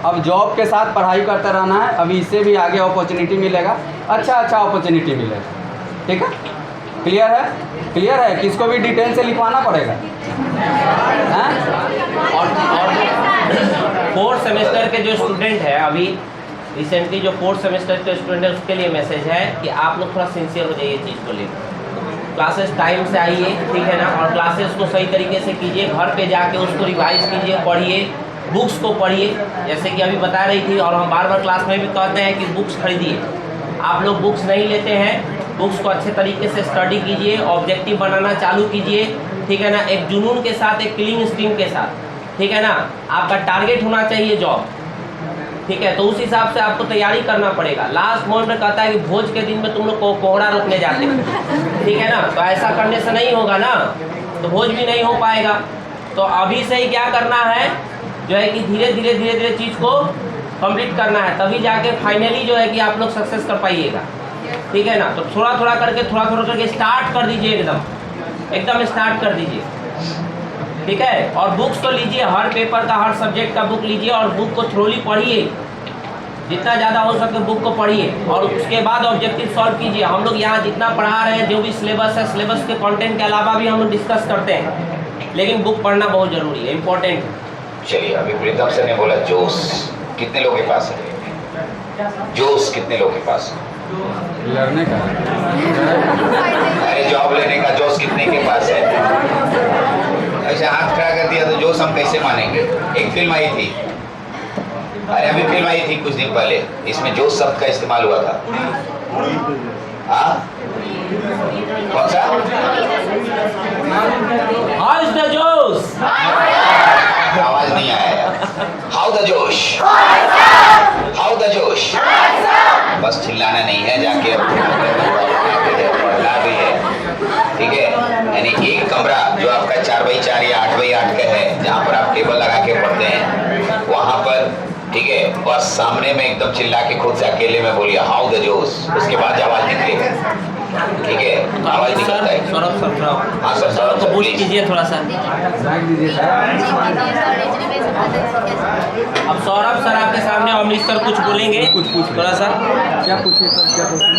अब जॉब के साथ पढ़ाई करते रहना है। अभी इससे भी आगे अपॉर्चुनिटी मिलेगा, अच्छा अपॉर्चुनिटी मिलेगा। ठीक है, क्लियर है? क्लियर है? किसको भी डिटेल से लिखवाना पड़ेगा? और 4th सेमेस्टर के जो स्टूडेंट है, अभी रिसेंटली जो 4th सेमेस्टर के स्टूडेंट है उसके लिए मैसेज है कि आप लोग थोड़ा सिंसियर हो जाइए चीज़ को लेकर। क्लासेस टाइम से आइए, ठीक है ना, और क्लासेस को सही तरीके से कीजिए, घर पे जाके उसको रिवाइज कीजिए, पढ़िए, बुक्स को पढ़िए, जैसे कि अभी बता रही थी, और हम बार बार क्लास में भी कहते हैं कि बुक्स खरीदिए। आप लोग बुक्स नहीं लेते हैं, बुक्स को अच्छे तरीके से स्टडी कीजिए, ऑब्जेक्टिव बनाना चालू कीजिए, ठीक है ना, एक जुनून के साथ, एक क्लीन स्ट्रीम के साथ, ठीक है ना। आपका टारगेट होना चाहिए जॉब, ठीक है, तो उस हिसाब से आपको तैयारी करना पड़ेगा। लास्ट मोमेंट में कहता है कि भोज के दिन में तुम लोग को कोहड़ा रोकने जाते हो, ठीक है ना, तो ऐसा करने से नहीं होगा ना, तो भोज भी नहीं हो पाएगा। तो अभी से ही क्या करना है, जो है कि धीरे धीरे चीज़ को कंप्लीट करना है, तभी जाके फाइनली जो है कि आप लोग सक्सेस कर पाइएगा। ठीक है ना, तो थोड़ा करके स्टार्ट कर दीजिए, एकदम स्टार्ट कर दीजिए। ठीक है, और बुक्स तो लीजिए, हर पेपर का, हर सब्जेक्ट का बुक लीजिए और बुक को थ्रोली पढ़िए, जितना ज़्यादा हो सके बुक को पढ़िए, और उसके बाद ऑब्जेक्टिव सॉल्व कीजिए। हम लोग यहाँ जितना पढ़ा रहे हैं, जो भी सिलेबस है, सिलेबस के कंटेंट के अलावा भी हम लोग डिस्कस करते हैं, लेकिन बुक पढ़ना बहुत ज़रूरी है, इम्पोर्टेंट। चलिए, अभी प्रीतम सर ने बोला जोश कितने लोगों के पास है? जोश कितने लोगों के पास है? लड़ने का, अरे जॉब लेने का जोश कितने के पास है? ऐसे हाथ खड़ा कर दिया तो जोश हम कैसे मानेंगे? एक फिल्म आई थी, अरे अभी फिल्म आई थी कुछ दिन पहले, इसमें जोश शब्द का इस्तेमाल हुआ था। हाँ, कौन सा? हाउ इज द जोश? आवाज नहीं आया। हाउ द जोश? हाउ द जोश? बस चिल्लाना नहीं है, जाके पढ़ना भी है। ठीक है, यानी एक कमरा जो आपका 4x4 या 8x8 का है, जहाँ पर आप टेबल लगा के पढ़ते हैं, वहाँ पर, ठीक है, बस सामने में एकदम चिल्ला के खुद से अकेले में बोलिए हाउ द जोश, उसके बाद आवाज निकलेगी। ठीक है, तो आप आवाज निकलता है। सौरभ सर थोड़ा हाँ सर, सर को बूस्ट प्लीज। कीजिए थोड़ा सा। माइक दीजिए सर। अब सौरभ सर आपके सामने अमरीश सर कुछ बोलेंगे, कुछ पूछ थोड़ा सा। क्या पूछिए सर, क्या पूछिए?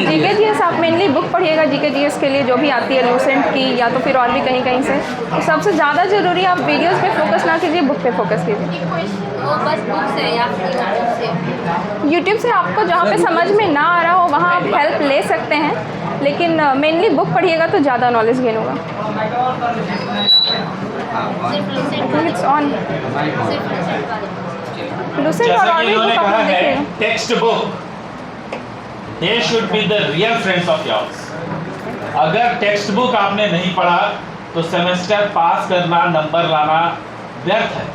जीके जीएस आप मेनली बुक पढ़िएगा जीके जीएस के लिए, जो भी आती है लूसेंट की या तो फिर और भी कहीं कहीं से। तो सबसे ज़्यादा ज़रूरी आप वीडियोस पे फोकस ना कीजिए, बुक पे फोकस कीजिए। वो बस बुक से या फिर यूट्यूब से आपको जहाँ पे समझ में ना आ रहा हो वहाँ आप हेल्प ले सकते हैं, लेकिन मेनली बुक पढ़िएगा तो ज़्यादा नॉलेज गेन होगा। इट्स ऑन लूसेंट और जैसा कि भी इन्होंने बुक कहा आप है, देखिएगा। Text book they should be the real friends of yours. अगर टेक्स्ट बुक आपने नहीं पढ़ा तो सेमेस्टर पास करना, नंबर लाना व्यर्थ है।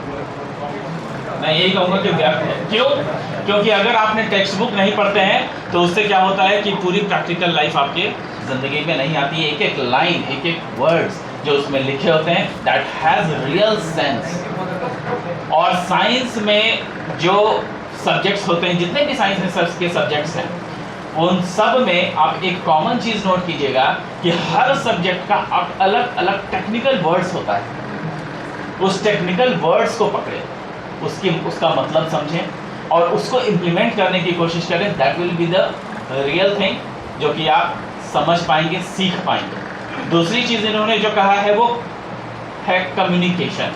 मैं यही कहूँगा कि व्यर्थ है। क्यों? क्योंकि अगर आपने टेक्स्ट बुक नहीं पढ़ते हैं तो उससे क्या होता है कि पूरी प्रैक्टिकल लाइफ आपके ज़िंदगी में नहीं आती है। एक एक लाइन, एक एक वर्ड्स जो उसमें लिखे होते हैं, दैट हैज़ रियल सेंस। और साइंस में जो सब्जेक्ट्स होते हैं, जितने भी साइंस में के सब्जेक्ट्स हैं, उन सब में आप एक कॉमन चीज़ नोट कीजिएगा कि हर सब्जेक्ट का अलग अलग टेक्निकल वर्ड्स होता है। उस टेक्निकल वर्ड्स को पकड़े, उसका मतलब समझें और उसको इम्प्लीमेंट करने की कोशिश करें। That will be the real thing जो कि आप समझ पाएंगे, सीख पाएंगे। दूसरी चीज़ इन्होंने जो कहा है वो है कम्युनिकेशन।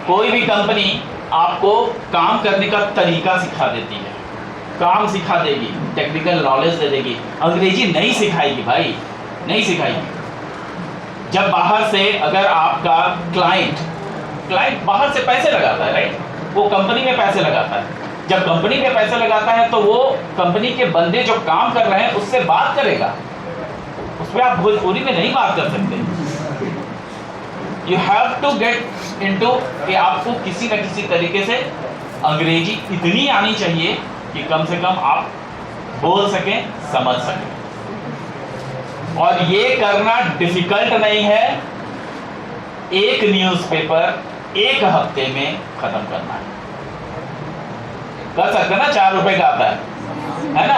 कोई भी कंपनी आपको काम करने का तरीका सिखा देती है, काम सिखा देगी, टेक्निकल नॉलेज दे देगी, अंग्रेजी नहीं सिखाएगी भाई, नहीं सिखाएगी। जब बाहर से अगर आपका क्लाइंट बाहर से पैसे लगाता है, राइट, वो कंपनी में पैसे लगाता है। जब कंपनी में पैसे लगाता है तो वो कंपनी के बंदे जो काम कर रहे हैं उससे बात करेगा, उसमें आप भोजपुरी में नहीं बात कर सकते। You have to get into कि आपको किसी न किसी तरीके से अंग्रेजी इतनी आनी चाहिए कि कम से कम आप बोल सकें, समझ सकें। और ये करना डिफिकल्ट नहीं है। एक न्यूज़पेपर एक हफ्ते में खत्म करना है, कर सकते हैं ना। 4 रुपए का आता है ना,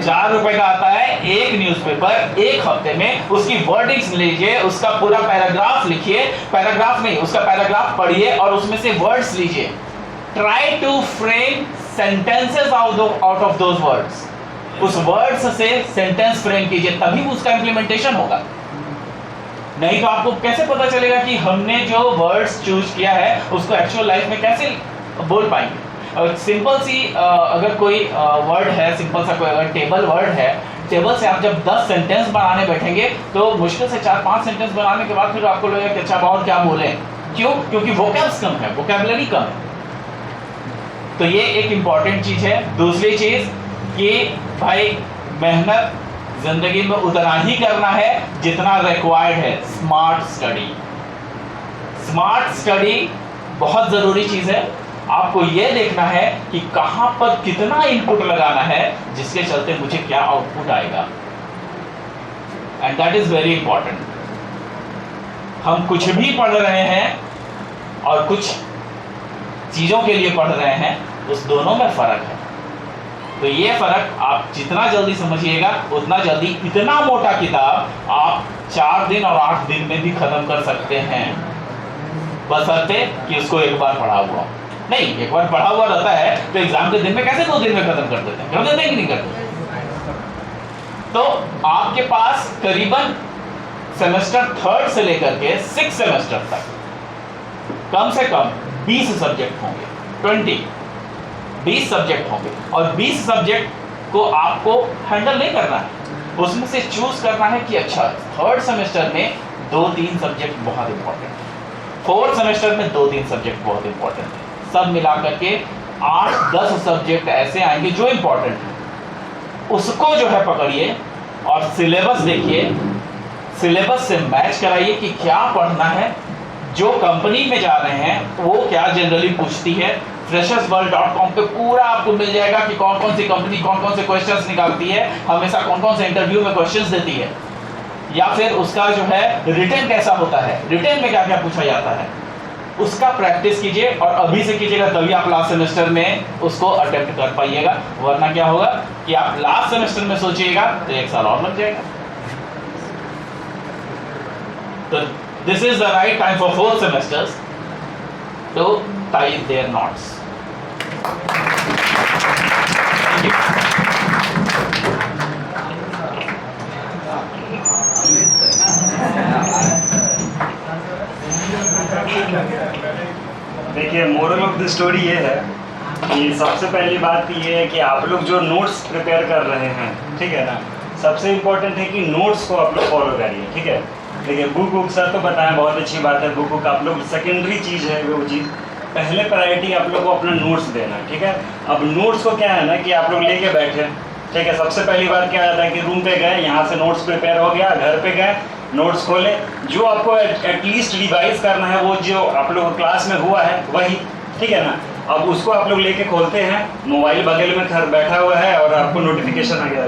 4 रुपए का आता है एक न्यूज़पेपर एक हफ्ते में। उसकी वर्डिंग्स लीजिए, उसका पूरा पैराग्राफ लिखिए, पैराग्राफ नहीं, उसका पैराग्राफ पढ़िए और उसमें से वर्ड्स लीजिए। Try to frame sentences out of those words. उस वर्ड्स से सेंटेंस फ्रेम कीजिए, तभी उसका इम्प्लीमेंटेशन होगा। नहीं तो आपको कैसे पता चलेगा कि हमने जो वर्ड्स चूज किया है उसको एक्चुअल लाइफ में कैसे बोल पाएंगे। सिंपल सी अगर कोई वर्ड है, सिंपल सा कोई अगर टेबल वर्ड है, टेबल से आप जब 10 सेंटेंस बनाने बैठेंगे तो मुश्किल से 4-5 सेंटेंस बनाने के बाद फिर आपको लगेगा कि अच्छा और क्या बोलें। क्यों? क्योंकि वोकैब्स कम है, वोकैबुलरी कम है। तो ये एक इम्पॉर्टेंट चीज़ है। दूसरी चीज़ कि भाई मेहनत जिंदगी में उतना ही करना है जितना रिक्वायर्ड है। स्मार्ट स्टडी बहुत ज़रूरी चीज़ है। आपको ये देखना है कि कहाँ पर कितना इनपुट लगाना है जिसके चलते मुझे क्या आउटपुट आएगा, and that is very important. हम कुछ भी पढ़ रहे हैं और कुछ चीज़ों के लिए पढ़ रहे हैं, उस दोनों में फ़र्क है। तो ये फ़र्क आप जितना जल्दी समझिएगा उतना जल्दी इतना मोटा किताब आप 4 दिन और 8 दिन में भी ख़त्म कर सकते हैं, बशर्ते कि उसको एक बार पढ़ा हुआ। नहीं, एक बार पढ़ा हुआ रहता है तो एग्जाम के दिन में कैसे 2 दिन में ख़त्म कर देते हैं? कर देते हैं कि नहीं करते? तो आपके पास करीबन सेमेस्टर 3rd से लेकर के 6 सेमेस्टर तक कम से कम 20 सब्जेक्ट होंगे, 20 सब्जेक्ट होंगे, और 20 सब्जेक्ट को आपको हैंडल नहीं करना है, उसमें से चूज करना है कि अच्छा 3rd सेमेस्टर में 2-3 सब्जेक्ट बहुत इंपॉर्टेंट है, 4th सेमेस्टर में 2-3 सब्जेक्ट बहुत इंपॉर्टेंट है, सब मिलाकर के 8-10 सब्जेक्ट ऐसे आएंगे जो इंपॉर्टेंट है। उसको जो है पकड़िए और सिलेबस देखिए, सिलेबस से मैच कराइए कि क्या पढ़ना है। जो कंपनी में जा रहे हैं वो क्या जनरली पूछती है, freshersworld.com पे पूरा आपको मिल जाएगा कि कौन कौन सी कंपनी कौन कौन से क्वेश्चंस निकालती है, हमेशा कौन कौन से इंटरव्यू में क्वेश्चंस देती है, या फिर उसका जो है रिटन कैसा होता है, रिटन में क्या क्या पूछा जाता है, उसका प्रैक्टिस कीजिए और अभी से कीजिएगा, तभी आप लास्ट सेमेस्टर में उसको अटेम्प्ट कर पाइएगा। वरना क्या होगा, कि आप लास्ट सेमेस्टर में सोचिएगा तो 1 साल और लग जाएगा। तो this is the right time for 4th semesters to tie their knots. देखिए, मोरल ऑफ द स्टोरी ये है कि सबसे पहली बात ये है कि आप लोग जो नोट्स प्रिपेयर कर रहे हैं, ठीक है ना, सबसे इम्पोर्टेंट है कि नोट्स को आप लोग फॉलो करिए, ठीक है। देखिए, बुक सर तो बताएं, बहुत अच्छी बात है, बुक आप लोग सेकेंडरी चीज़ है वो चीज़, पहले प्रायोरिटी आप लोग को अपना नोट्स देना, ठीक है। अब नोट्स को क्या है ना कि आप लोग लेके बैठे, ठीक है। सबसे पहली बात क्या आता है कि रूम पे गए, यहाँ से नोट्स प्रिपेयर हो गया, घर पे गए, नोट्स खोले, जो आपको एटलीस्ट रिवाइज करना है वो जो आप लोग क्लास में हुआ है वही, ठीक है ना। अब उसको आप लोग लेके खोलते हैं, मोबाइल बगल में घर बैठा हुआ है और आपको नोटिफिकेशन आ गया,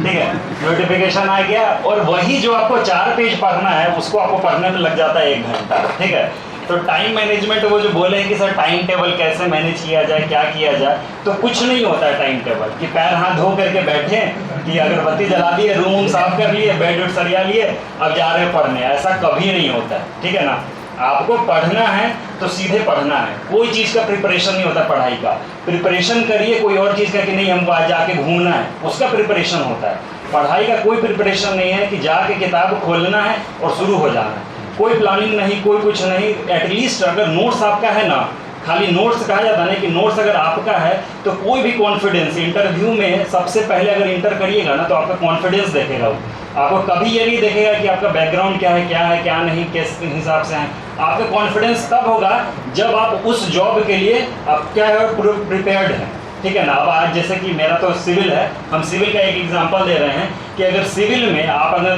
ठीक है, नोटिफिकेशन आ गया और वही जो आपको 4 पेज पढ़ना है उसको आपको पढ़ने में लग जाता है 1 घंटा, ठीक है। तो टाइम मैनेजमेंट, वो जो बोले हैं कि सर टाइम टेबल कैसे मैनेज किया जाए, क्या किया जाए, तो कुछ नहीं होता है टाइम टेबल कि पैर हाथ धो करके बैठे कि अगरबत्ती जला दिए, रूम साफ कर लिए, बेड वेड सरिया लिए, अब जा रहे हैं पढ़ने, ऐसा कभी नहीं होता है, ठीक है ना। आपको पढ़ना है तो सीधे पढ़ना है, कोई चीज़ का प्रिपरेशन नहीं होता पढ़ाई का। प्रिपरेशन करिए कोई और चीज़ का कि नहीं हमको आज जाके घूमना है, उसका प्रिपरेशन होता है। पढ़ाई का कोई प्रिपरेशन नहीं है कि जाके किताब खोलना है और शुरू हो जाना है, कोई प्लानिंग नहीं, कोई कुछ नहीं। एटलीस्ट अगर नोट्स आपका है ना, खाली नोट्स कहा जाता है ना कि नोट्स अगर आपका है तो कोई भी कॉन्फिडेंस, इंटरव्यू में सबसे पहले अगर इंटर करिएगा ना तो आपका कॉन्फिडेंस देखेगा वो, आपको कभी ये नहीं देखेगा कि आपका बैकग्राउंड क्या है क्या नहीं, किस हिसाब से है। आपका कॉन्फिडेंस तब होगा जब आप उस जॉब के लिए आप क्या है प्रिपेयर्ड हैं, ठीक है ना। अब आज जैसे कि मेरा तो सिविल है, हम सिविल का एक एग्जांपल दे रहे हैं कि अगर सिविल में आप अगर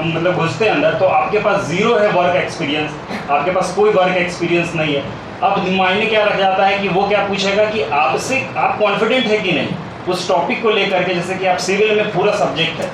मतलब घुसते अंदर तो आपके पास 0 है वर्क एक्सपीरियंस, आपके पास कोई वर्क एक्सपीरियंस नहीं है। अब मायने क्या रख जाता है कि वो क्या पूछेगा कि आपसे आप कॉन्फिडेंट है कि नहीं उस टॉपिक को लेकर के। जैसे कि आप सिविल में पूरा सब्जेक्ट है,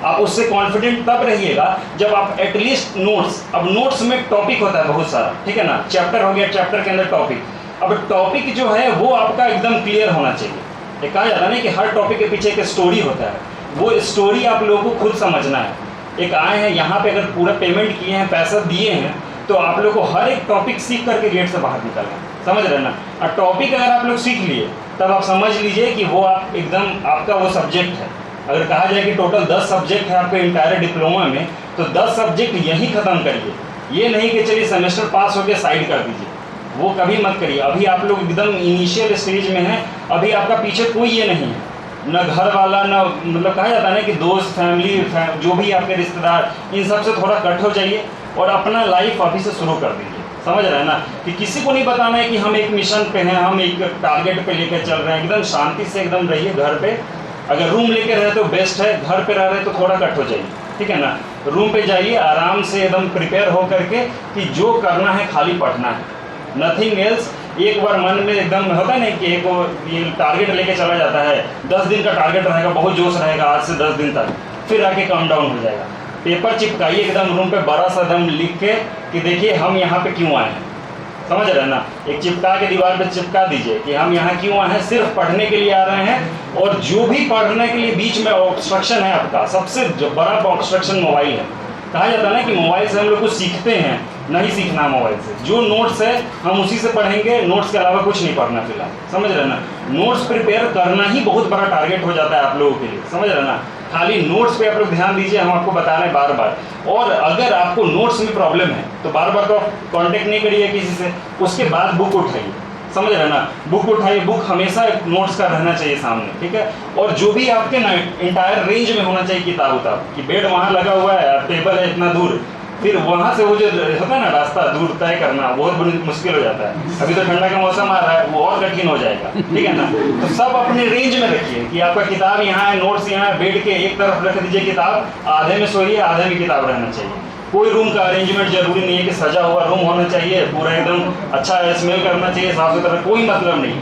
आप उससे कॉन्फिडेंट तब रहिएगा जब आप एटलीस्ट नोट्स, अब नोट्स में टॉपिक होता है बहुत सारा, ठीक है ना, चैप्टर हो गया, चैप्टर के अंदर टॉपिक, अब टॉपिक जो है वो आपका एकदम क्लियर होना चाहिए। एक कहा जाता है ना कि हर टॉपिक के पीछे एक स्टोरी होता है, वो स्टोरी आप लोगों को खुद समझना है। एक आए हैं यहाँ पे, अगर पूरा पेमेंट किए हैं, पैसा दिए हैं, तो आप लोग को हर एक टॉपिक सीख करके गेट से बाहर निकलना, समझ रहे ना। और टॉपिक अगर आप लोग सीख लिए तब आप समझ लीजिए कि वो आप एकदम आपका वो सब्जेक्ट है। अगर कहा जाए कि टोटल 10 सब्जेक्ट है आपके इंटायर डिप्लोमा में, तो 10 सब्जेक्ट यहीं ख़त्म करिए। ये नहीं कि चलिए सेमेस्टर पास हो गया साइड कर दीजिए, वो कभी मत करिए। अभी आप लोग एकदम इनिशियल स्टेज में हैं, अभी आपका पीछे कोई ये नहीं है, न घर वाला, न मतलब कहा जाता है ना कि दोस्त, फैमिली, जो भी आपके रिश्तेदार, इन सब से थोड़ा कट हो जाइए और अपना लाइफ अभी से शुरू कर दीजिए। समझ रहे हैं ना कि किसी को नहीं बताना है कि हम एक मिशन पे हैं, हम एक टारगेट पे लेकर चल रहे हैं। एकदम शांति से एकदम रहिए घर पे। अगर रूम लेके रहे तो बेस्ट है, घर पे रह रहे तो थोड़ा कट हो जाइए, ठीक है ना। रूम पे जाइए आराम से, एकदम प्रिपेयर हो करके कि जो करना है खाली पढ़ना है, नथिंग एल्स। एक बार मन में एकदम होता है ना कि एक ये टारगेट लेके चला जाता है, 10 दिन का टारगेट रहेगा, बहुत जोश रहेगा आज से 10 दिन तक, फिर आके कम डाउन हो जाएगा। पेपर चिपकाइए एकदम रूम पे बड़ा सा एकदम लिख के कि देखिए हम यहाँ पे क्यों आए हैं, समझ रहे हैं ना। एक चिपका के दीवार पे चिपका दीजिए कि हम यहाँ क्यों आए हैं, सिर्फ पढ़ने के लिए आ रहे हैं। और जो भी पढ़ने के लिए बीच में ऑब्स्ट्रक्शन है आपका, सबसे बड़ा ऑब्स्ट्रक्शन मोबाइल है। कहा जाता है ना कि मोबाइल से हम लोग कुछ सीखते हैं, नहीं सीखना मोबाइल से। जो नोट्स है हम उसी से पढ़ेंगे, नोट्स के अलावा कुछ नहीं पढ़ना फिलहाल, समझ रहे ना। नोट्स प्रिपेयर करना ही बहुत बड़ा टारगेट हो जाता है आप लोगों के लिए, समझ रहे ना। खाली नोट्स पे आप लोग ध्यान दीजिए, हम आपको बता रहे हैं बार बार। और अगर आपको नोट्स में प्रॉब्लम है तो बार बार तो आप कॉन्टेक्ट नहीं करिए किसी से, उसके बाद बुक उठाइए, समझ रहे ना। बुक उठाइए, बुक हमेशा नोट्स का रहना चाहिए सामने, ठीक है। और जो भी आपके ना इंटायर रेंज में होना चाहिए किताब उताब, कि बेड वहाँ लगा हुआ है, टेबल है इतना दूर, फिर वहाँ से वो जो होता है ना रास्ता दूर तय करना बहुत बड़ी मुश्किल हो जाता है। अभी तो ठंडा का मौसम आ रहा है, वो और कठिन हो जाएगा, ठीक है ना। तो सब अपने रेंज में रखिए कि आपका किताब यहाँ है, नोट्स यहाँ है, बेड के एक तरफ रख दीजिए किताब, आधे में सोइए, आधे में किताब रहना चाहिए। कोई रूम का अरेंजमेंट जरूरी नहीं है कि सजा हुआ रूम होना चाहिए, पूरा एकदम अच्छा स्मेल करना चाहिए, साफ सुथरा, कोई मतलब नहीं।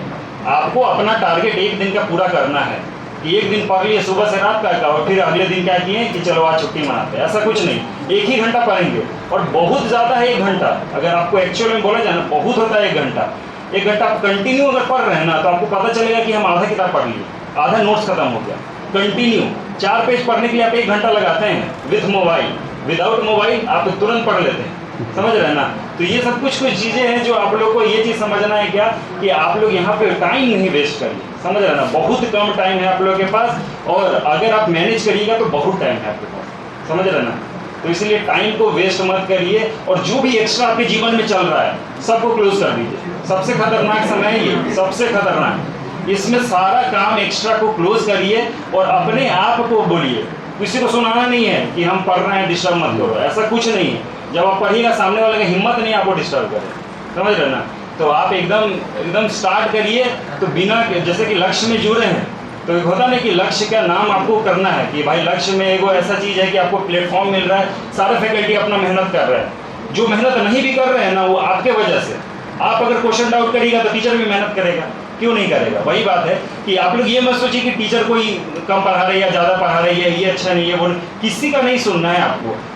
आपको अपना टारगेट एक दिन का पूरा करना है कि एक दिन पढ़ लिए सुबह से रात का, और फिर अगले दिन क्या किए कि चलो आज छुट्टी मनाते हैं, ऐसा कुछ नहीं। एक ही घंटा पढ़ेंगे, और बहुत ज़्यादा है 1 घंटा। अगर आपको एक्चुअल में बोला जाए ना बहुत होता है 1 घंटा। 1 घंटा आप कंटिन्यू अगर पढ़ रहे हैं ना तो आपको पता चलेगा कि हम आधा किताब पढ़ लिए, आधा नोट्स खत्म हो गया। कंटिन्यू 4 पेज पढ़ने के लिए आप 1 घंटा लगाते हैं विथ मोबाइल, विदाउट मोबाइल आप तुरंत पढ़ लेते हैं, समझ रहे हैं ना। तो ये सब कुछ चीज़ें हैं जो आप लोग को ये चीज़ समझना है क्या कि आप लोग यहाँ पे टाइम नहीं वेस्ट करिए, समझ रहे हैं ना। बहुत कम टाइम है आप लोगों के पास, और अगर आप मैनेज करिएगा तो बहुत टाइम है आपके पास, समझ रहे हैं ना। तो इसलिए टाइम को वेस्ट मत करिए, और जो भी एक्स्ट्रा आपके जीवन में चल रहा है सबको क्लोज कर दीजिए। सबसे खतरनाक समय है ये, सबसे खतरनाक। इसमें सारा काम एक्स्ट्रा को क्लोज करिए और अपने आप को बोलिए, किसी को सुनाना नहीं है कि हम पढ़ रहे हैं डिस्टर्ब मत करो, ऐसा कुछ नहीं है। जब आप पढ़िएगा सामने वाले का हिम्मत नहीं आपको डिस्टर्ब करे, समझ रहे ना। तो आप एकदम स्टार्ट करिए। तो बिना जैसे कि लक्ष्य में जुड़े हैं तो एक होता नहीं कि लक्ष्य का नाम आपको करना है कि भाई लक्ष्य में एगो ऐसा चीज़ है कि आपको प्लेटफॉर्म मिल रहा है, सारे फैकल्टी अपना मेहनत कर रहे हैं। जो मेहनत नहीं भी कर रहे हैं ना वो आपके वजह से। आप अगर क्वेश्चन डाउट करिएगा तो टीचर भी मेहनत करेगा, क्यों नहीं करेगा। वही बात है कि आप लोग ये मत सोचिए कि टीचर कोई कम पढ़ा रही है या ज़्यादा पढ़ा रही है, ये अच्छा नहीं है वो, किसी का नहीं सुनना है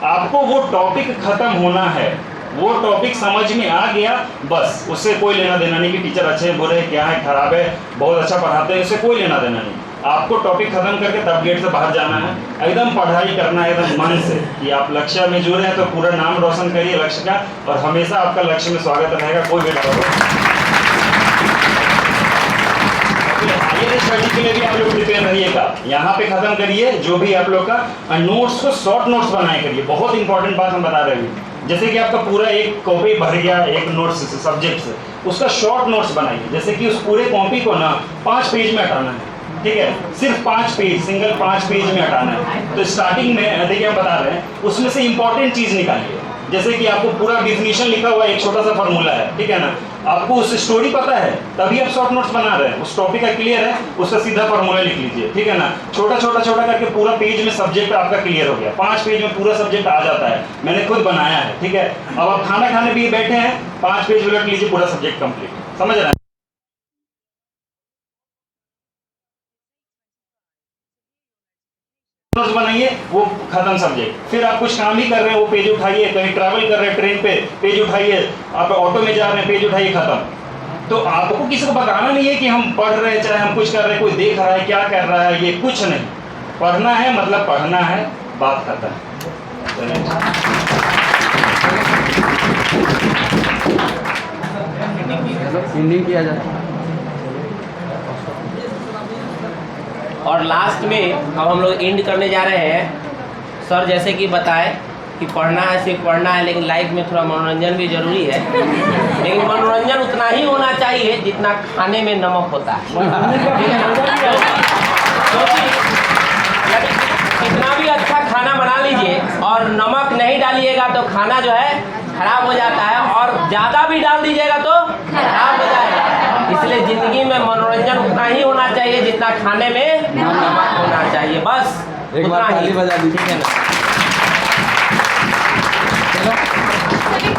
आपको वो टॉपिक खत्म होना है। वो टॉपिक समझ में आ गया बस, उससे कोई लेना देना नहीं कि टीचर अच्छे हैं बुरे हैं क्या है खराब है, बहुत अच्छा पढ़ाते हैं, इससे कोई लेना देना नहीं। आपको टॉपिक खत्म करके तब गेट से बाहर जाना है, एकदम पढ़ाई करना है एकदम मन से कि आप लक्ष्य में जुड़े हैं। तो पूरा नाम रोशन करिए लक्ष्य का, और हमेशा आपका लक्ष्य में स्वागत रहेगा, कोई भी डर स्टडी के लिए भी आप लोग प्रिपेयर रहिएगा। यहाँ पे खत्म करिए जो भी आप लोग का नोट्स को शॉर्ट नोट्स बनाए करिए। बहुत इंपॉर्टेंट बात हम बता रहे हैं, जैसे कि आपका पूरा एक कॉपी भर गया एक नोट्स से सब्जेक्ट से, उसका शॉर्ट नोट्स बनाइए। जैसे कि उस पूरे कॉपी को ना 5 पेज में हटाना है, ठीक है, सिर्फ 5 पेज, सिंगल 5 पेज में हटाना है। तो स्टार्टिंग में देखिए हम बता रहे हैं उसमें से इंपॉर्टेंट चीज़ निकालिए। जैसे कि आपको पूरा डिफिनीशन लिखा हुआ एक छोटा सा फार्मूला है, ठीक है ना, आपको उस स्टोरी पता है तभी आप शॉर्ट नोट्स बना रहे हैं, उस टॉपिक का क्लियर है, उसका सीधा फार्मूला लिख लीजिए, ठीक है ना। छोटा छोटा करके पूरा पेज में सब्जेक्ट आपका क्लियर हो गया। 5 पेज में पूरा सब्जेक्ट आ जाता है, मैंने खुद बनाया है, ठीक है। अब आप खाना खाने भी बैठे हैं, 5 पेज उलट लीजिए, पूरा सब्जेक्ट कंप्लीट, समझ रहे हैं। नोट्स बनाइए, वो खत्म सब्जेक्ट। फिर आप कुछ काम ही कर रहे हैं, वो पेज उठाइए, कहीं ट्रैवल कर रहे हैं ट्रेन पे, पेज उठाइए, आप ऑटो में जा रहे हैं, पेज उठाइए, खत्म। तो आपको किसी को बताना नहीं है कि हम पढ़ रहे हैं, चाहे हम कुछ कर रहे हैं, कोई देख रहा है क्या कर रहा है, ये कुछ नहीं। पढ़ना है मतलब पढ़ना है, बात खत्म। एंडिंग किया जाए। और लास्ट में अब हम लोग एंड करने जा रहे हैं। सर जैसे कि बताए कि पढ़ना है सिर्फ पढ़ना है, लेकिन लाइफ में थोड़ा मनोरंजन भी जरूरी है। लेकिन मनोरंजन उतना ही होना चाहिए जितना खाने में नमक होता है, ठीक है ना। क्योंकि कितना भी अच्छा खाना बना लीजिए और नमक नहीं डालिएगा तो खाना जो है खराब हो जाता है, और ज़्यादा भी डाल दीजिएगा तो खराब हो जाएगा। इसलिए ज़िंदगी में मनोरंजन उतना ही होना चाहिए जितना खाने में नमक होना चाहिए, बस एक बार ताली बजा दीजिए। ठीक है ना। चलो।